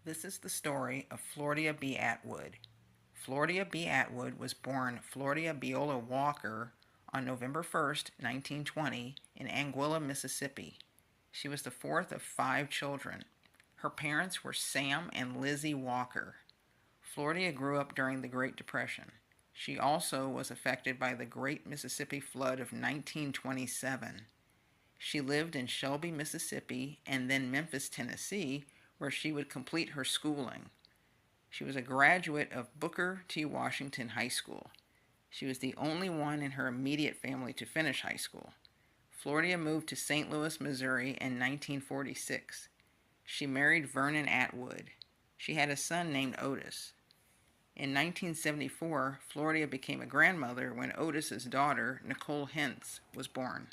This is the story of Floria B. Atwood. Floria B. Atwood was born Floria Biola Walker on November 1st, 1920, in Anguilla, Mississippi. She was the fourth of five children. Her parents were Sam and Lizzie Walker. Floria grew up during the Great Depression. She also was affected by the Great Mississippi Flood of 1927. She lived in Shelby, Mississippi, and then Memphis, Tennessee, where she would complete her schooling. She was a graduate of Booker T. Washington High School. She was the only one in her immediate family to finish high school. Floria moved to St. Louis, Missouri in 1946. She married Vernon Atwood. She had a son named Otis. In 1974, Floria became a grandmother when Otis's daughter, Nicole Hentz, was born.